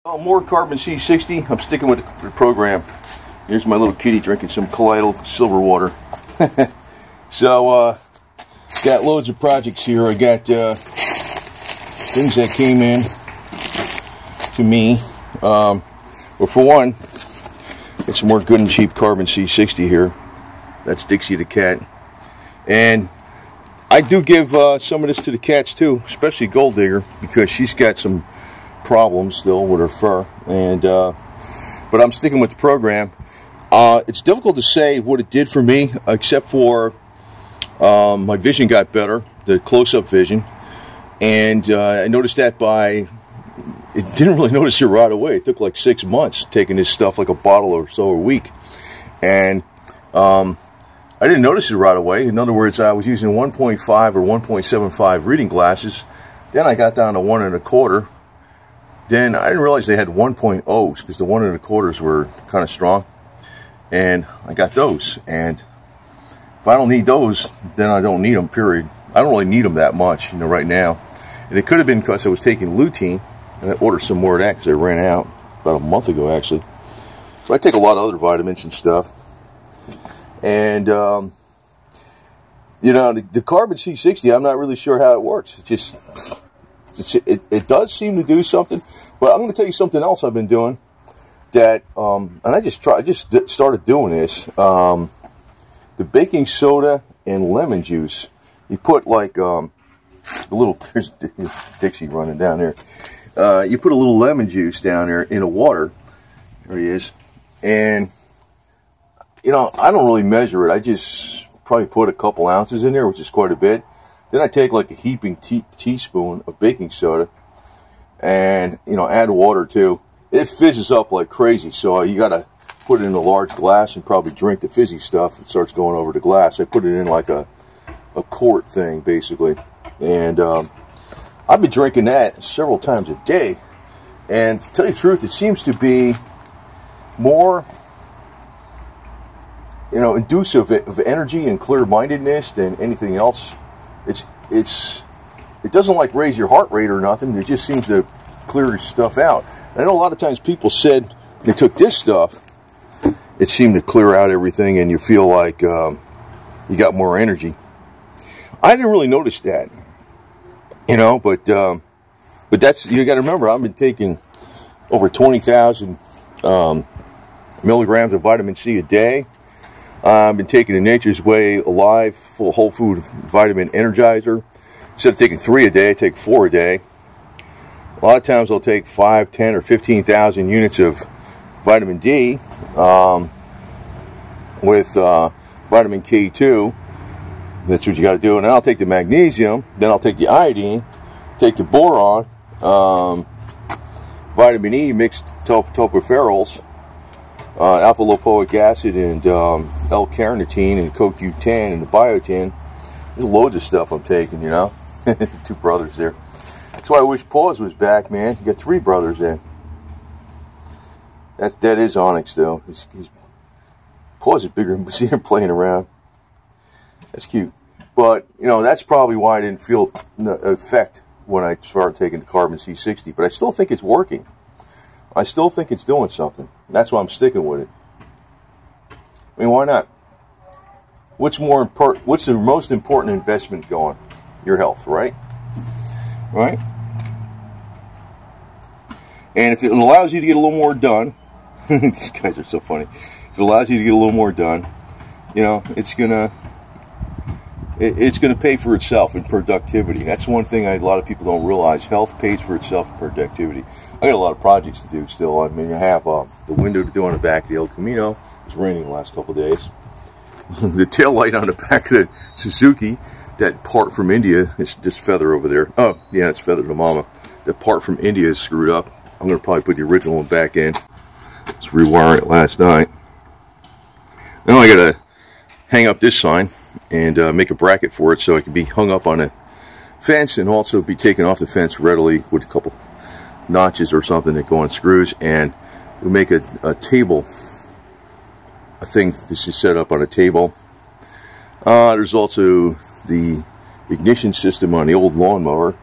More Carbon C60. I'm sticking with the program. Here's my little kitty drinking some Colloidal silver water. So, got loads of projects here. I got things that came in to me. Well, for one, got some more good and cheap Carbon C60 here. That's Dixie the cat. And I do give some of this to the cats too, especially Gold Digger, because she's got some problems still with her fur. And but I'm sticking with the program. It's difficult to say what it did for me, except for my vision got better, the close-up vision. And I noticed that it didn't really notice it right away. It took like 6 months taking this stuff, like a bottle or so a week. And I didn't notice it right away. In other words, I was using 1.5 or 1.75 reading glasses. Then I got down to 1 1/4. Then I didn't realize they had 1.0s, because the 1 1/4s were kind of strong. And I got those. And if I don't need those, then I don't need them, period. I don't really need them that much, right now. And it could have been because I was taking lutein, and I ordered some more of that because I ran out about a month ago, actually. So I take a lot of other vitamins and stuff. And, the Carbon C60, I'm not really sure how it works. It does seem to do something. But I'm going to tell you something else I've been doing. That, and I just started doing this. The baking soda and lemon juice. You put like, there's Dixie running down there. You put a little lemon juice down there in the water. There he is. And, I don't really measure it. I just probably put a couple ounces in there, which is quite a bit. Then I take like a heaping teaspoon of baking soda and, add water too. It fizzes up like crazy, so you got to put it in a large glass and probably drink the fizzy stuff. It starts going over the glass. I put it in like a quart thing, basically. And I've been drinking that several times a day. And to tell you the truth, it seems to be more inducive of energy and clear-mindedness than anything else. It doesn't like raise your heart rate or nothing. It just seems to clear stuff out. I know a lot of times people said they took this stuff, it seemed to clear out everything, and you feel like you got more energy. I didn't really notice that, but that's, you got to remember, I've been taking over 20,000 milligrams of vitamin C a day. I've been taking the Nature's Way Alive full whole food vitamin energizer. Instead of taking 3 a day, I take 4 a day. A lot of times I'll take 5, 10, or 15,000 units of vitamin D with vitamin K2. That's what you got to do. And then I'll take the magnesium. Then I'll take the iodine, take the boron, vitamin E mixed tocopherols, alpha lipoic acid, and L-carnitine, and CoQ10, and the biotin. There's loads of stuff I'm taking, Two brothers there. That's why I wish Paws was back, man. You got 3 brothers there. That is Onyx, though. Paws is bigger than see him playing around. That's cute. But, that's probably why I didn't feel the effect when I started taking the Carbon C60. But I still think it's working. I still think it's doing something. That's why I'm sticking with it. I mean, why not? What's the most important investment going? Your health, right? Right? And if it allows you to get a little more done, these guys are so funny. If it allows you to get a little more done, it's gonna pay for itself in productivity. That's one thing a lot of people don't realize. Health pays for itself in productivity. I got a lot of projects to do still. I mean, I have the window to do on the back of the El Camino. It's raining the last couple of days. The tail light on the back of the Suzuki, that part from India, it's just feather over there. Oh, yeah, it's feather to mama. That part from India is screwed up. I'm going to probably put the original one back in. Let's rewire it last night. Now I got to hang up this sign and make a bracket for it so it can be hung up on a fence and also be taken off the fence readily with a couple notches or something that go on screws. And we make a table, a thing this is set up on a table. There's also the ignition system on the old lawnmower.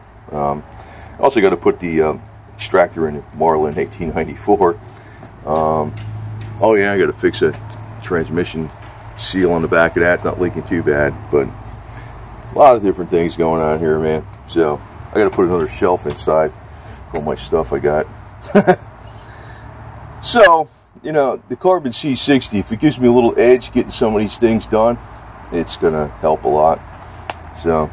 Also got to put the extractor in Marlin 1894. Oh yeah, I got to fix a transmission seal on the back of that. It's not leaking too bad, but a lot of different things going on here, man. So I got to put another shelf inside for all my stuff I got. So, you know, the Carbon C60, if it gives me a little edge getting some of these things done, it's going to help a lot. So,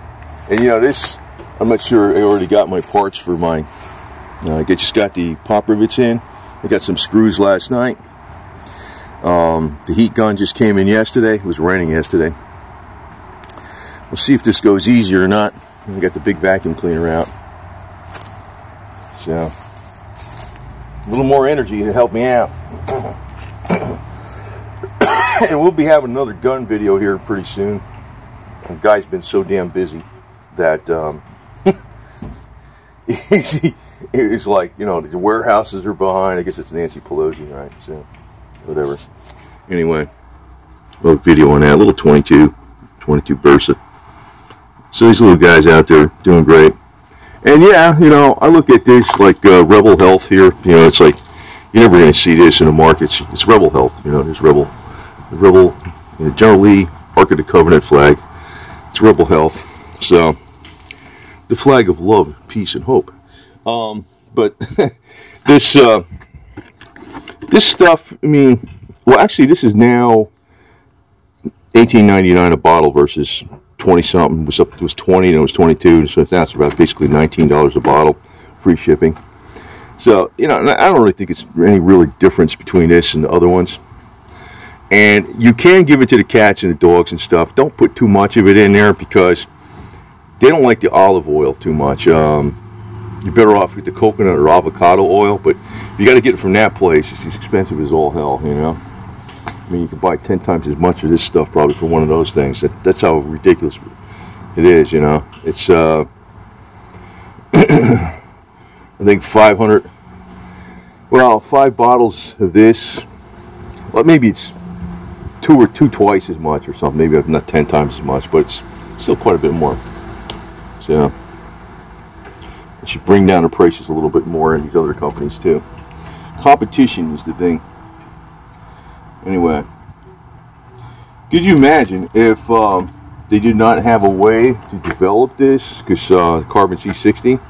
and you know, this, I'm not sure I already got my parts for my, I just got the pop rivets in. I got some screws last night. The heat gun just came in yesterday. It was raining yesterday. We'll see if this goes easier or not. I got the big vacuum cleaner out. So, a little more energy to help me out. And we'll be having another gun video here pretty soon. The guy's been so damn busy that it's like, you know, the warehouses are behind. I guess it's Nancy Pelosi, right? So, whatever. Anyway, a little video on that. A little 22 Bursa. So these little guys out there doing great. And yeah, you know, I look at this like Rebel Health here. You know, it's like you're never going to see this in the markets. It's Rebel Health. You know, there's Rebel, you know, General Lee, Ark of the Covenant flag. It's Rebel Health. So the flag of love, peace, and hope. But this stuff. I mean, well, actually, this is now $18.99 a bottle versus 20-something. It was 20 and it was 22, so now it's about basically $19 a bottle, free shipping. So, you know, I don't really think it's any really difference between this and the other ones. And you can give it to the cats and the dogs and stuff. Don't put too much of it in there because they don't like the olive oil too much. You're better off with the coconut or avocado oil, but you got to get it from that place. It's as expensive as all hell, you know. I mean, you can buy 10 times as much of this stuff probably for one of those things. That's how ridiculous it is, you know. It's, I think 500, well, 5 bottles of this. Well, maybe it's two twice as much or something. Maybe not 10 times as much, but it's still quite a bit more. So, it should bring down the prices a little bit more in these other companies too. Competition is the thing. Anyway, could you imagine if they did not have a way to develop this? Because Carbon C60,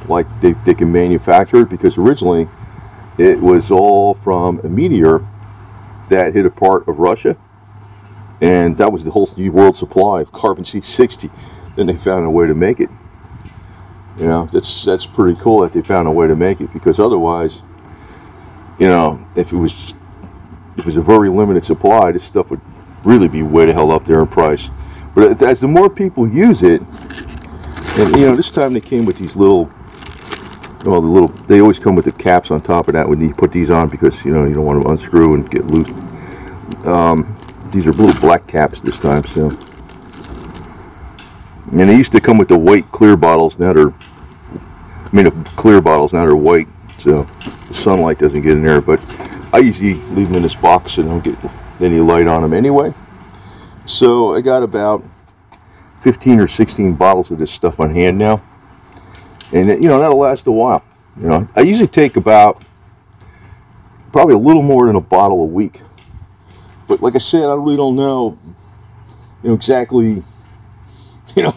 like they can manufacture it, because originally it was all from a meteor that hit a part of Russia, and that was the whole world supply of Carbon C60. Then they found a way to make it. You know, that's pretty cool that they found a way to make it, because otherwise, you know, if it was a very limited supply, this stuff would really be way the hell up there in price. But as the more people use it, and you know, this time they came with these little, well, they always come with the caps on top of that when you put these on, because you know, you don't want to unscrew and get loose. These are little black caps this time, so. And they used to come with the white clear bottles. Now they're, clear bottles now they're white, so the sunlight doesn't get in there. But I usually leave them in this box and don't get any light on them anyway. So I got about 15 or 16 bottles of this stuff on hand now, and you know, that'll last a while. You know, I usually take about probably a little more than a bottle a week. But like I said, I really don't know, you know, exactly. You know,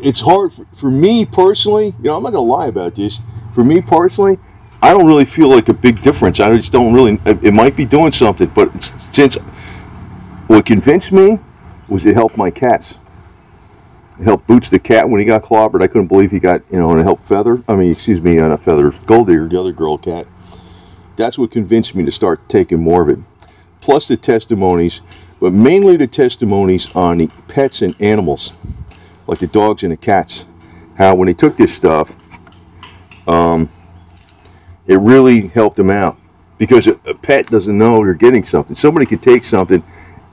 it's hard for me personally. You know, I'm not gonna lie about this. For me personally, I don't really feel like a big difference. I just don't really. It might be doing something, but since what convinced me was it helped my cats. It helped Boots the cat when he got clobbered. I couldn't believe he got, you know, and it helped Feather. I mean, excuse me, not Feather. Gold Digger, the other girl cat. That's what convinced me to start taking more of it. Plus the testimonies, but mainly the testimonies on the pets and animals, like the dogs and the cats. How when they took this stuff, it really helped them out, because a pet doesn't know they're getting something. Somebody could take something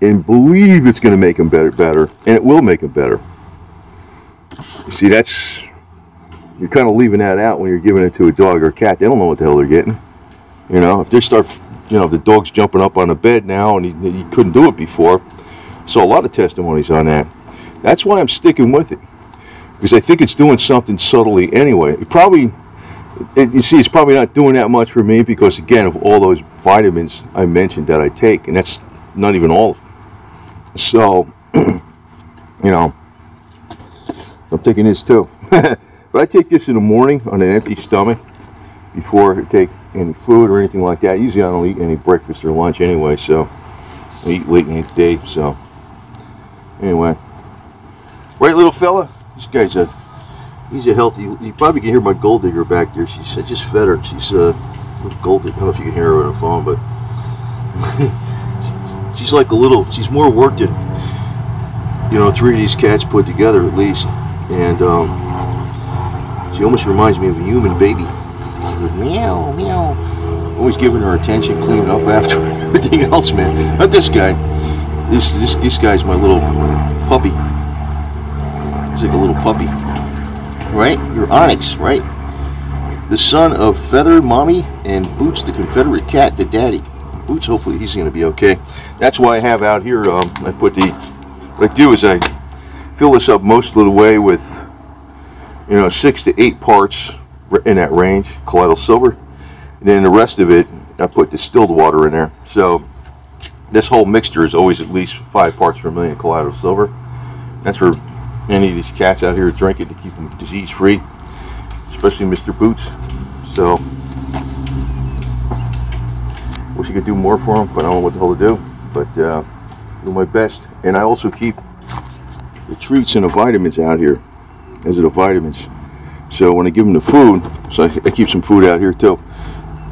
and believe it's going to make them better, and it will make them better. You see, you're kind of leaving that out when you're giving it to a dog or a cat. They don't know what the hell they're getting. You know, if they start, you know, the dog's jumping up on the bed now, and he couldn't do it before. So a lot of testimonies on that. That's why I'm sticking with it, because I think it's doing something subtly anyway. It probably, you see, it's probably not doing that much for me because, again, of all those vitamins I mentioned that I take, and that's not even all of them. So, you know, I'm taking this too. But I take this in the morning on an empty stomach before I take any food or anything like that. Usually I don't eat any breakfast or lunch anyway, so I eat late in the day. So, anyway. Right, little fella? This guy's he's a healthy, you probably can hear my gold digger back there. She's, I just fed her. She's a little gold digger. I don't know if you can hear her on the phone, but she's like a little, she's more work than, you know, 3 of these cats put together at least. And she almost reminds me of a human baby. She goes, meow, meow. Always giving her attention, cleaning up after everything else, man. Not this guy. This guy's my little puppy. He's like a little puppy. Right? You're Onyx, right? The son of Feather, Mommy, and Boots, the Confederate cat, the daddy. Boots, hopefully he's going to be okay. That's why I have out here, I put the, what I do is I fill this up most of the way with, you know, 6 to 8 parts in that range, colloidal silver. And then the rest of it, I put distilled water in there. So this whole mixture is always at least 5 parts per million colloidal silver. That's for any of these cats out here drink it to keep them disease free, especially Mr. Boots. So wish I could do more for him, but I don't know what the hell to do. But do my best. And I also keep the treats and the vitamins out here. These are the vitamins. So when I give them the food, so I keep some food out here too.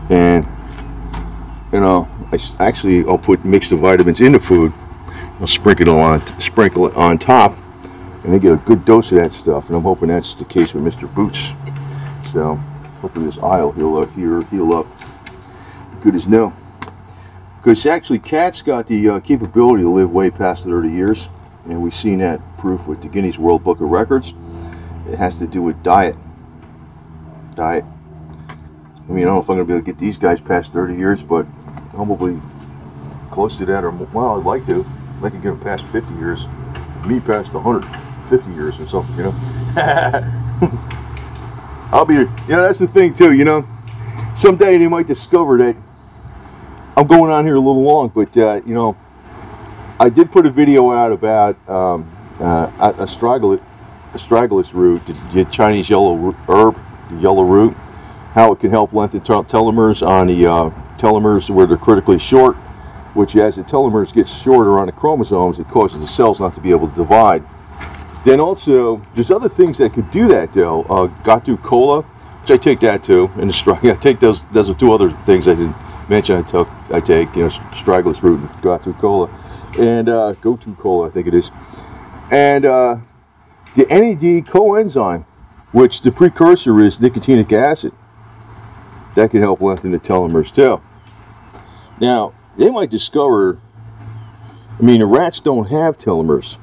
And you know, I'll mix the vitamins in the food. I'll sprinkle it on top, and they get a good dose of that stuff. And I'm hoping that's the case with Mr. Boots. So hopefully this eye will heal up good as new. Because actually cats got the capability to live way past 30 years. And we've seen that proof with the Guinness World Book of Records. It has to do with diet. I mean, I don't know if I'm going to be able to get these guys past 30 years, but probably close to that, or, well, I'd like to. I'd like to get them past 50 years. Me past 150 years or something, you know. I'll be, you know, that's the thing too, you know. Someday they might discover that I'm going on here a little long, but, you know, I did put a video out about astragalus root, the Chinese yellow herb, the yellow root, how it can help lengthen telomeres on the telomeres where they're critically short, which as the telomeres get shorter on the chromosomes, it causes the cells not to be able to divide. Then also, there's other things that could do that though. Gatu Cola, which I take that too, and I take those are 2 other things I didn't mention. I take, you know, astragalus root and Gatu Cola, and Gotu Cola, I think it is, and the NAD coenzyme, which the precursor is nicotinic acid. That can help lengthen the telomeres too. Now, they might discover, I mean, the rats don't have telomeres.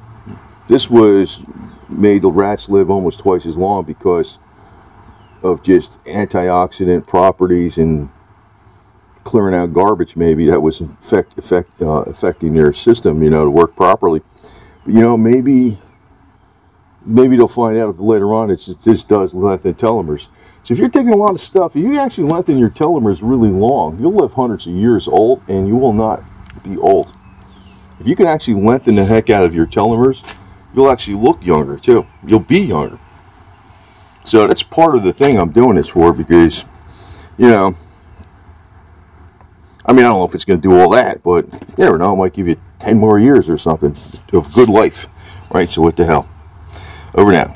This was made the rats live almost twice as long because of just antioxidant properties and clearing out garbage maybe that was affecting their system, you know, to work properly. But, you know, maybe they'll find out later on this does lengthen telomeres. So if you're taking a lot of stuff, if you actually lengthen your telomeres really long, you'll live hundreds of years old, and you will not be old. If you can actually lengthen the heck out of your telomeres, you'll actually look younger too. You'll be younger. So that's part of the thing I'm doing this for, because, you know, I mean, I don't know if it's going to do all that, but you never know. It might give you 10 more years or something of good life, right? So what the hell? Over now.